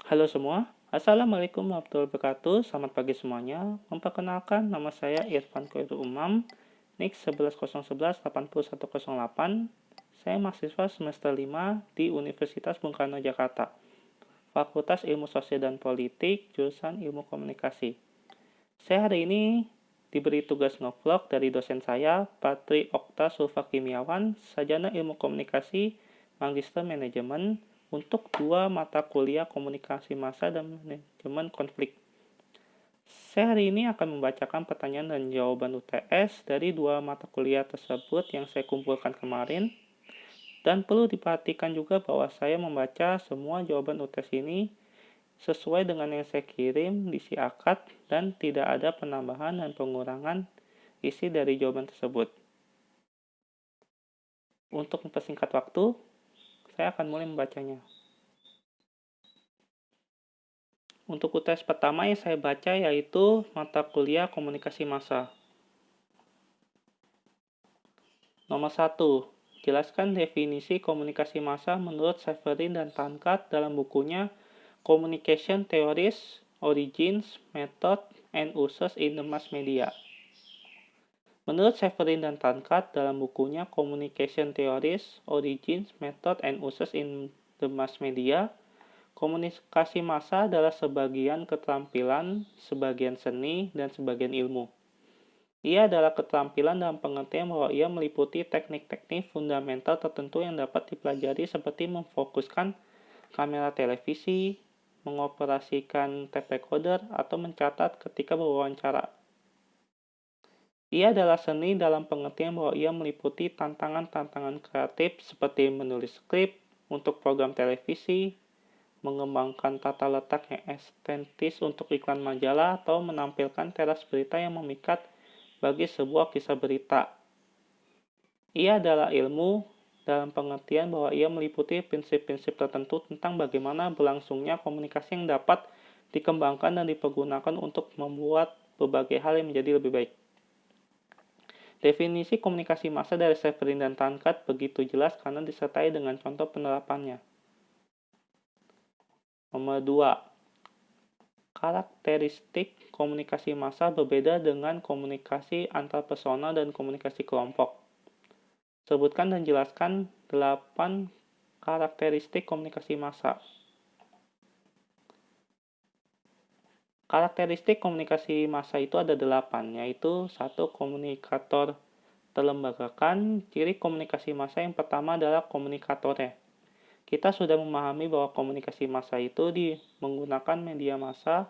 Halo semua, Assalamualaikum warahmatullahi wabarakatuh. Selamat pagi semuanya. Memperkenalkan, nama saya Irfan Khairul Umam, NIK 1101180108. Saya mahasiswa semester 5 di Universitas Bung Karno, Jakarta. Fakultas Ilmu Sosial dan Politik, jurusan Ilmu Komunikasi. Saya hari ini diberi tugas ngevlog dari dosen saya, Patri Okta Sulfa Kimiawan, sarjana Ilmu Komunikasi, Magister Manajemen, untuk 2 mata kuliah komunikasi massa dan manajemen konflik. Saya hari ini akan membacakan pertanyaan dan jawaban UTS dari 2 mata kuliah tersebut yang saya kumpulkan kemarin. Dan perlu diperhatikan juga bahwa saya membaca semua jawaban UTS ini sesuai dengan yang saya kirim di isi akad dan tidak ada penambahan dan pengurangan isi dari jawaban tersebut. Untuk mempersingkat waktu, saya akan mulai membacanya. Untuk UTS pertama yang saya baca yaitu mata kuliah komunikasi massa. Nomor 1. Jelaskan definisi komunikasi massa menurut Severin dan Tankard dalam bukunya Communication Theories, Origins, Method, and Uses in the Mass Media. Menurut Severin dan Tankard dalam bukunya Communication Theories, Origins, Method, and Uses in the Mass Media, komunikasi massa adalah sebagian keterampilan, sebagian seni, dan sebagian ilmu. Ia adalah keterampilan dalam pengertian bahwa ia meliputi teknik-teknik fundamental tertentu yang dapat dipelajari seperti memfokuskan kamera televisi, mengoperasikan tape recorder, atau mencatat ketika berwawancara. Ia adalah seni dalam pengertian bahwa ia meliputi tantangan-tantangan kreatif seperti menulis skrip untuk program televisi, mengembangkan tata letak yang estetis untuk iklan majalah, atau menampilkan teras berita yang memikat bagi sebuah kisah berita. Ia adalah ilmu dalam pengertian bahwa ia meliputi prinsip-prinsip tertentu tentang bagaimana berlangsungnya komunikasi yang dapat dikembangkan dan dipergunakan untuk membuat berbagai hal yang menjadi lebih baik. Definisi komunikasi massa dari Severin dan Tankard begitu jelas karena disertai dengan contoh penerapannya. Nomor 2. Karakteristik komunikasi massa berbeda dengan komunikasi antar personal dan komunikasi kelompok. Sebutkan dan jelaskan 8 karakteristik komunikasi massa. Karakteristik komunikasi massa itu ada 8, yaitu 1. Komunikator terlembagakan. Ciri komunikasi massa yang pertama adalah komunikatornya. Kita sudah memahami bahwa komunikasi massa itu menggunakan media massa,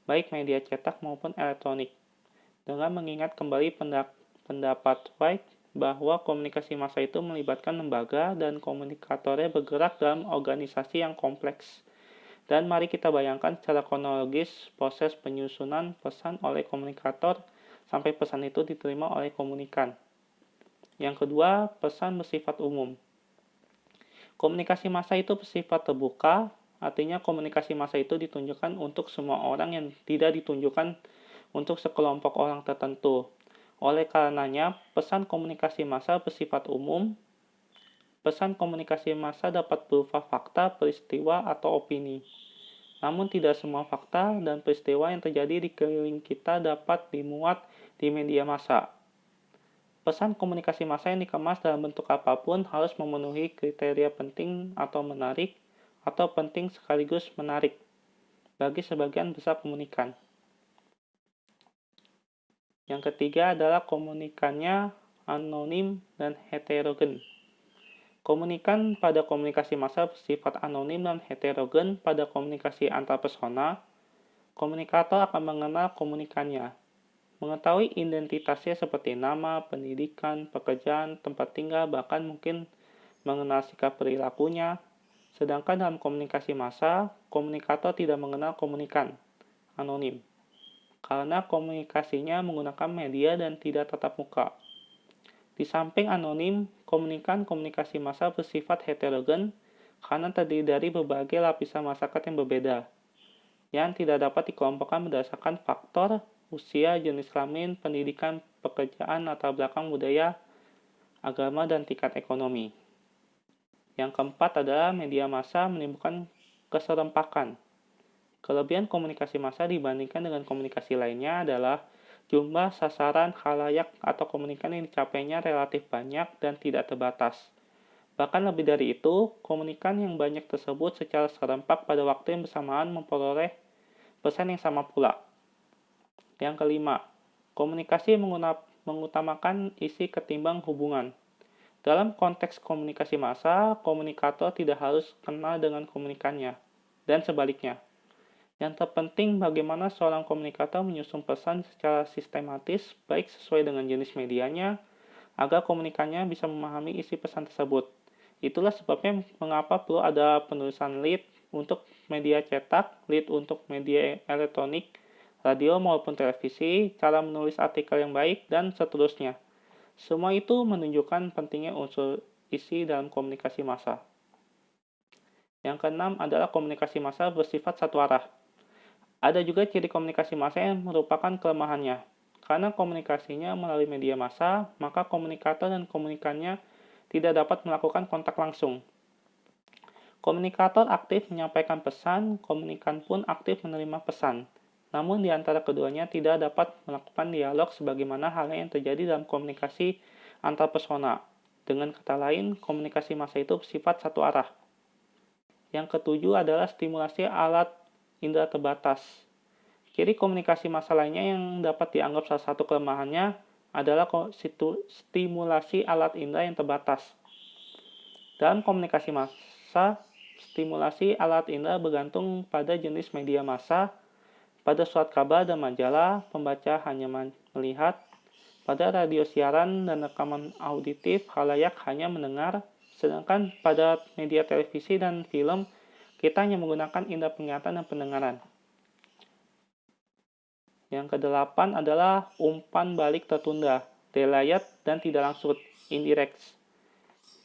baik media cetak maupun elektronik. Dengan mengingat kembali pendapat White bahwa komunikasi massa itu melibatkan lembaga dan komunikatornya bergerak dalam organisasi yang kompleks. Dan mari kita bayangkan secara kronologis proses penyusunan pesan oleh komunikator sampai pesan itu diterima oleh komunikan. Yang kedua, pesan bersifat umum. Komunikasi massa itu bersifat terbuka, artinya komunikasi massa itu ditunjukkan untuk semua orang yang tidak ditunjukkan untuk sekelompok orang tertentu. Oleh karenanya, pesan komunikasi massa bersifat umum. Pesan komunikasi massa dapat berupa fakta, peristiwa, atau opini. Namun tidak semua fakta dan peristiwa yang terjadi di keliling kita dapat dimuat di media massa. Pesan komunikasi massa yang dikemas dalam bentuk apapun harus memenuhi kriteria penting atau menarik, atau penting sekaligus menarik bagi sebagian besar komunikan. Yang ketiga adalah komunikannya anonim dan heterogen. Komunikan pada komunikasi massa bersifat anonim dan heterogen. Pada komunikasi antarpersonal, komunikator akan mengenal komunikannya, mengetahui identitasnya seperti nama, pendidikan, pekerjaan, tempat tinggal, bahkan mungkin mengenal sikap perilakunya. Sedangkan dalam komunikasi massa, komunikator tidak mengenal komunikan anonim, karena komunikasinya menggunakan media dan tidak tatap muka. Di samping anonim, komunikasi massa bersifat heterogen karena terdiri dari berbagai lapisan masyarakat yang berbeda, yang tidak dapat dikelompokkan berdasarkan faktor usia, jenis kelamin, pendidikan, pekerjaan, latar belakang budaya, agama, dan tingkat ekonomi. Yang keempat adalah media massa menimbulkan keserempakan. Kelebihan komunikasi massa dibandingkan dengan komunikasi lainnya adalah jumlah sasaran khalayak atau komunikan yang dicapainya relatif banyak dan tidak terbatas. Bahkan lebih dari itu, komunikan yang banyak tersebut secara serempak pada waktu yang bersamaan memperoleh pesan yang sama pula. Yang kelima, komunikasi mengutamakan isi ketimbang hubungan. Dalam konteks komunikasi massa, komunikator tidak harus kenal dengan komunikannya, dan sebaliknya. Yang terpenting bagaimana seorang komunikator menyusun pesan secara sistematis, baik sesuai dengan jenis medianya, agar komunikannya bisa memahami isi pesan tersebut. Itulah sebabnya mengapa perlu ada penulisan lead untuk media cetak, lead untuk media elektronik, radio maupun televisi, cara menulis artikel yang baik, dan seterusnya. Semua itu menunjukkan pentingnya unsur isi dalam komunikasi massa. Yang keenam adalah komunikasi massa bersifat satu arah. Ada juga ciri komunikasi massa yang merupakan kelemahannya. Karena komunikasinya melalui media massa, maka komunikator dan komunikannya tidak dapat melakukan kontak langsung. Komunikator aktif menyampaikan pesan, komunikan pun aktif menerima pesan. Namun di antara keduanya tidak dapat melakukan dialog sebagaimana halnya yang terjadi dalam komunikasi antar persona. Dengan kata lain, komunikasi massa itu bersifat satu arah. Yang ketujuh adalah stimulasi alat indera terbatas. Ciri komunikasi massa lainnya yang dapat dianggap salah satu kelemahannya adalah stimulasi alat indera yang terbatas. Dalam komunikasi massa, stimulasi alat indera bergantung pada jenis media massa. Pada surat kabar dan majalah, pembaca hanya melihat. Pada radio siaran dan rekaman auditif, khalayak hanya mendengar. Sedangkan pada media televisi dan film, kita hanya menggunakan indera penglihatan dan pendengaran. Yang kedelapan adalah umpan balik tertunda, delayed dan tidak langsung, indirect.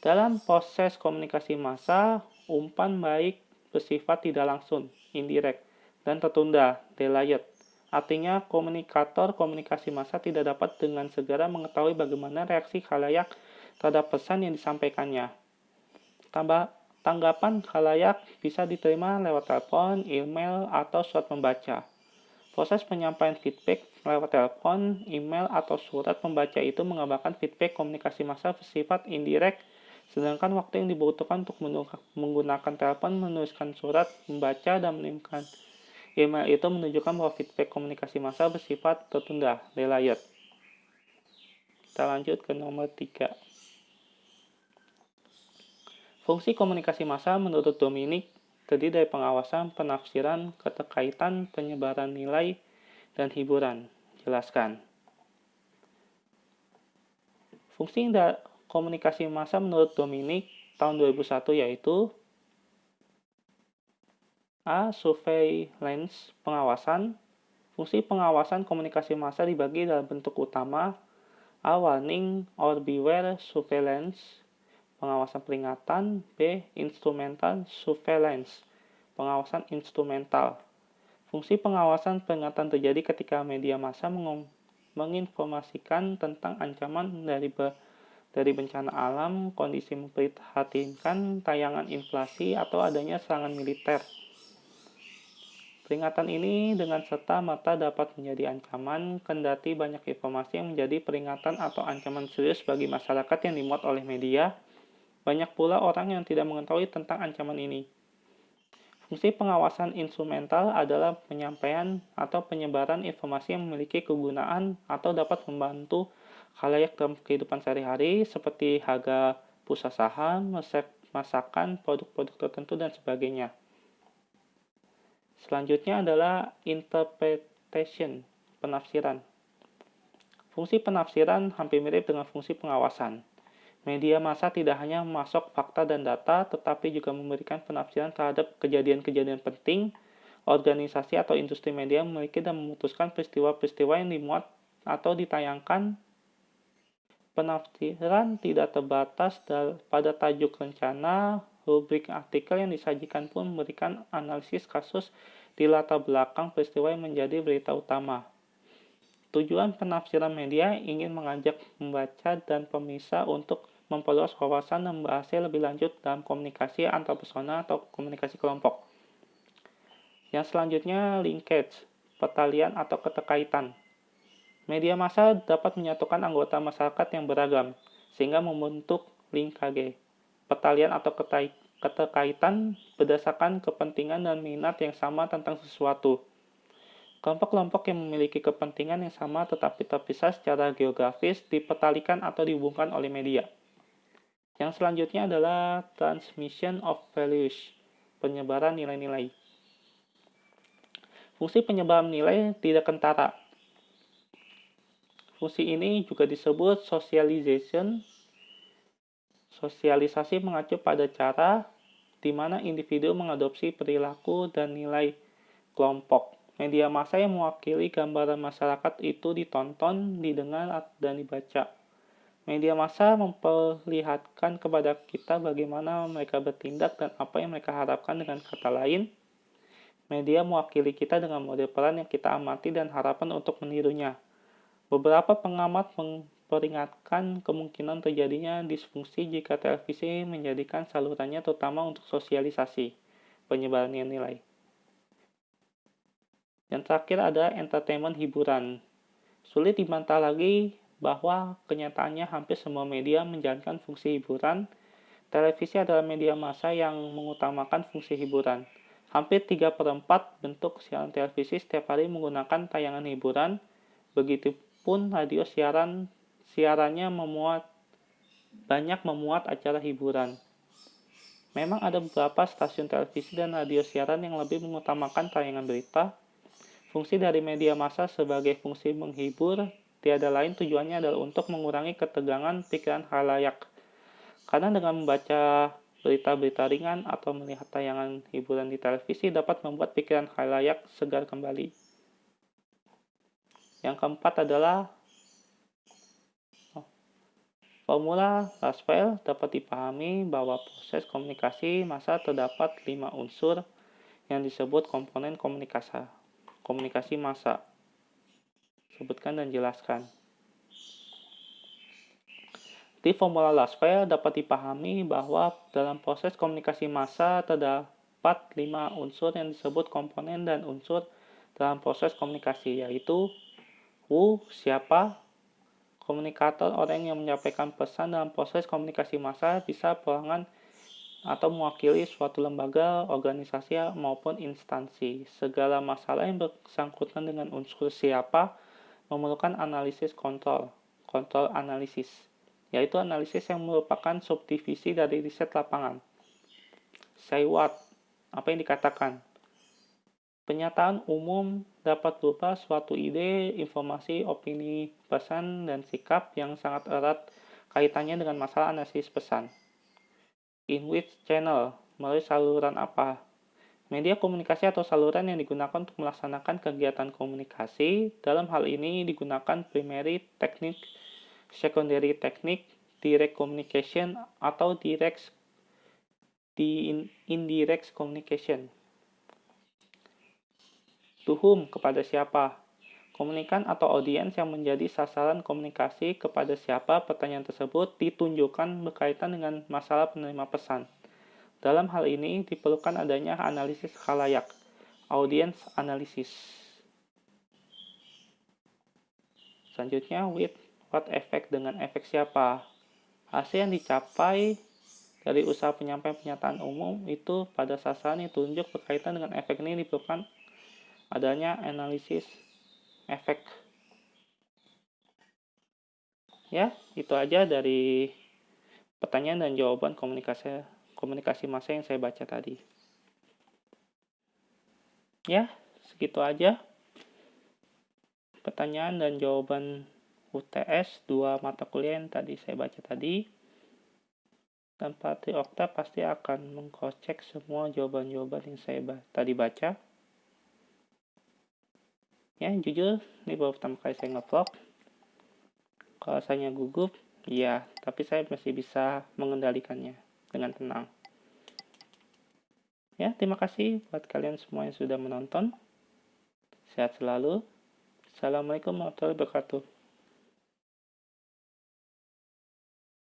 Dalam proses komunikasi massa, umpan balik bersifat tidak langsung, indirect, dan tertunda, delayed. Artinya, komunikator komunikasi massa tidak dapat dengan segera mengetahui bagaimana reaksi khalayak terhadap pesan yang disampaikannya. Tanggapan khalayak bisa diterima lewat telepon, email, atau surat membaca. Proses penyampaian feedback lewat telepon, email, atau surat membaca itu menggambarkan feedback komunikasi massa bersifat indirect, sedangkan waktu yang dibutuhkan untuk menggunakan telepon, menuliskan surat, membaca, dan mengirimkan email itu menunjukkan bahwa feedback komunikasi massa bersifat tertunda, delayed. Kita lanjut ke nomor 3. Fungsi komunikasi massa menurut Dominic terdiri dari pengawasan, penafsiran, keterkaitan, penyebaran nilai, dan hiburan. Jelaskan. Fungsi komunikasi massa menurut Dominic tahun 2001 yaitu A. Surveillance, pengawasan. Fungsi pengawasan komunikasi massa dibagi dalam bentuk utama A. Warning or beware surveillance, pengawasan peringatan. B. Instrumental surveillance, pengawasan instrumental. Fungsi pengawasan peringatan terjadi ketika media massa menginformasikan tentang ancaman dari bencana alam, kondisi memprihatinkan, tayangan inflasi, atau adanya serangan militer. Peringatan ini dengan serta-merta dapat menjadi ancaman, kendati banyak informasi yang menjadi peringatan atau ancaman serius bagi masyarakat yang dimuat oleh media. Banyak pula orang yang tidak mengetahui tentang ancaman ini. Fungsi pengawasan instrumental adalah penyampaian atau penyebaran informasi yang memiliki kegunaan atau dapat membantu khalayak dalam kehidupan sehari-hari seperti harga bursa saham, resep masakan, produk-produk tertentu, dan sebagainya. Selanjutnya adalah interpretation, penafsiran. Fungsi penafsiran hampir mirip dengan fungsi pengawasan. Media massa tidak hanya memasok fakta dan data, tetapi juga memberikan penafsiran terhadap kejadian-kejadian penting. Organisasi atau industri media memiliki dan memutuskan peristiwa-peristiwa yang dimuat atau ditayangkan. Penafsiran tidak terbatas pada tajuk rencana, rubrik artikel yang disajikan pun memberikan analisis kasus di latar belakang peristiwa yang menjadi berita utama. Tujuan penafsiran media ingin mengajak pembaca dan pemirsa untuk memperluas wawasan dan membahasnya lebih lanjut dalam komunikasi antar persona atau komunikasi kelompok. Yang selanjutnya linkage, pertalian atau keterkaitan. Media massa dapat menyatukan anggota masyarakat yang beragam, sehingga membentuk linkage. Pertalian atau keterkaitan berdasarkan kepentingan dan minat yang sama tentang sesuatu. Kelompok-kelompok yang memiliki kepentingan yang sama tetapi terpisah secara geografis dipertalikan atau dihubungkan oleh media. Yang selanjutnya adalah transmission of values, penyebaran nilai-nilai. Fungsi penyebaran nilai tidak kentara. Fungsi ini juga disebut socialization. Sosialisasi mengacu pada cara di mana individu mengadopsi perilaku dan nilai kelompok. Media massa yang mewakili gambaran masyarakat itu ditonton, didengar, dan dibaca. Media massa memperlihatkan kepada kita bagaimana mereka bertindak dan apa yang mereka harapkan. Dengan kata lain, media mewakili kita dengan model peran yang kita amati dan harapan untuk menirunya. Beberapa pengamat memperingatkan kemungkinan terjadinya disfungsi jika televisi menjadikan salurannya terutama untuk sosialisasi, penyebaran nilai. Yang terakhir ada entertainment, hiburan. Sulit dibantah lagi bahwa kenyataannya hampir semua media menjalankan fungsi hiburan. Televisi adalah media massa yang mengutamakan fungsi hiburan. Hampir 3/4 bentuk siaran televisi setiap hari menggunakan tayangan hiburan. Begitupun radio siarannya banyak memuat acara hiburan. Memang ada beberapa stasiun televisi dan radio siaran yang lebih mengutamakan tayangan berita. Fungsi dari media massa sebagai fungsi menghibur tiada lain tujuannya adalah untuk mengurangi ketegangan pikiran khalayak. Karena dengan membaca berita-berita ringan atau melihat tayangan hiburan di televisi dapat membuat pikiran khalayak segar kembali. Yang keempat adalah formula Lasswell. Dapat dipahami bahwa proses komunikasi massa terdapat 5 unsur yang disebut komponen komunikasi massa. Sebutkan dan jelaskan. Di formula Lasswell dapat dipahami bahwa dalam proses komunikasi massa terdapat 5 unsur yang disebut komponen dan unsur dalam proses komunikasi, yaitu who, siapa, komunikator, orang yang menyampaikan pesan dalam proses komunikasi massa bisa perorangan atau mewakili suatu lembaga, organisasi, maupun instansi. Segala masalah yang bersangkutan dengan unsur siapa memerlukan analisis kontrol analisis, yaitu analisis yang merupakan subdivisi dari riset lapangan. Say what? Apa yang dikatakan? Penyataan umum dapat berupa suatu ide, informasi, opini, pesan, dan sikap yang sangat erat kaitannya dengan masalah analisis pesan. In which channel? Melalui saluran apa? Media komunikasi atau saluran yang digunakan untuk melaksanakan kegiatan komunikasi. Dalam hal ini digunakan primary technique, secondary technique, direct communication, atau indirect communication. To whom? Kepada siapa? Komunikan atau audiens yang menjadi sasaran komunikasi kepada siapa pertanyaan tersebut ditunjukkan berkaitan dengan masalah penerima pesan. Dalam hal ini diperlukan adanya analisis khalayak, audience analysis. Selanjutnya with what effect, dengan efek siapa. Hasil yang dicapai dari usaha penyampaian pernyataan umum itu pada sasaran yang ditunjuk berkaitan dengan efek ini diperlukan adanya analisis efek. Ya, itu aja dari pertanyaan dan jawaban komunikasi massa yang saya baca tadi. Ya, segitu aja pertanyaan dan jawaban UTS 2 mata kuliah yang tadi saya baca tadi. Dan Pak Okta pasti akan mengcross-check semua jawaban-jawaban yang saya tadi baca. Ya, jujur, ini baru pertama kali saya nge-vlog. Kalau saya gugup, ya, tapi saya masih bisa mengendalikannya dengan tenang. Ya, terima kasih buat kalian semua yang sudah menonton. Sehat selalu. Assalamualaikum warahmatullahi wabarakatuh.